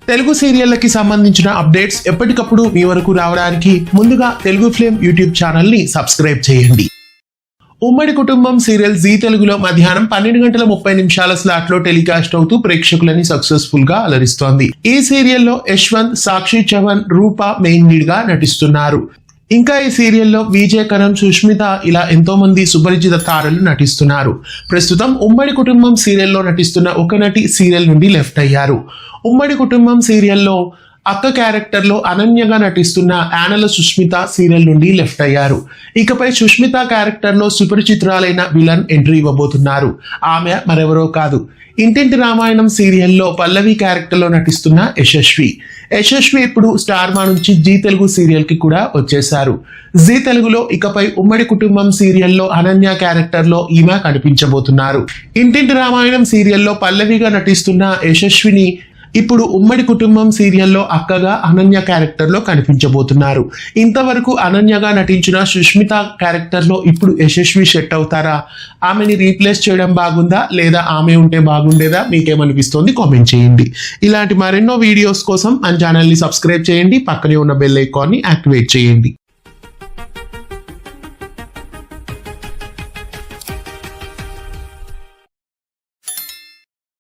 తెలుగు సీరియళ్లకి సంబంధించిన అప్డేట్స్ ఎప్పటికప్పుడు మీ వరకు రావడానికి ముందుగా తెలుగు ఫ్లేమ్ యూట్యూబ్ ఛానల్ ని సబ్స్క్రైబ్ చేయండి. ఉమ్మడి కుటుంబం సీరియల్ జీ తెలుగులో మధ్యాహ్నం 12:30 స్లాట్ లో టెలికాస్ట్ అవుతూ ప్రేక్షకులని సక్సెస్ఫుల్ గా అలరిస్తోంది. ఈ సీరియల్లో యశ్వంత్, సాక్షి చవన్, రూప మెయిన్ లీడ్ గా నటిస్తున్నారు. ఇంకా ఈ సీరియల్లో విజయ్ కరణ్, సుష్మిత ఇలా ఎంతో మంది సుపరిచిత తారలు నటిస్తున్నారు. ప్రస్తుతం ఉమ్మడి కుటుంబం సీరియల్లో నటిస్తున్న ఒక నటి సీరియల్ నుండి లెఫ్ట్ అయ్యారు. ఉమ్మడి కుటుంబం సీరియల్లో అక్క క్యారెక్టర్లో అనన్యగా నటిస్తున్న యానల సుష్మిత సీరియల్ నుండి లెఫ్ట్ అయ్యారు. ఇకపై సుష్మిత క్యారెక్టర్లో సుపరిచితురాలైన విలన్ ఎంట్రీ ఇవ్వబోతున్నారు. ఆమె మరెవరో కాదు, ఇంటింటి రామాయణం సీరియల్లో పల్లవి క్యారెక్టర్లో నటిస్తున్న యశస్వి. ఇప్పుడు స్టార్ మా నుంచి జీ తెలుగు సీరియల్ కి కూడా వచ్చేశారు. జీ తెలుగులో ఇకపై ఉమ్మడి కుటుంబం సీరియల్లో అనన్య క్యారెక్టర్లో ఈమె కనిపించబోతున్నారు. ఇంటింటి రామాయణం సీరియల్లో పల్లవిగా నటిస్తున్న యశస్విని ఇప్పుడు ఉమ్మడి కుటుంబం సీరియల్లో అక్కగా అనన్య క్యారెక్టర్లో కనిపించబోతున్నారు. ఇంతవరకు అనన్యగా నటించిన సుష్మిత క్యారెక్టర్లో ఇప్పుడు యశస్వి సెట్ అవుతారా? ఆమెని రీప్లేస్ చేయడం బాగుందా లేదా ఆమె ఉంటే బాగుండేదా? మీకేమనిపిస్తోంది కామెంట్ చేయండి. ఇలాంటి మరెన్నో వీడియోస్ కోసం మన ఛానల్ని సబ్స్క్రైబ్ చేయండి. పక్కనే ఉన్న బెల్ ఐకాన్ని యాక్టివేట్ చేయండి.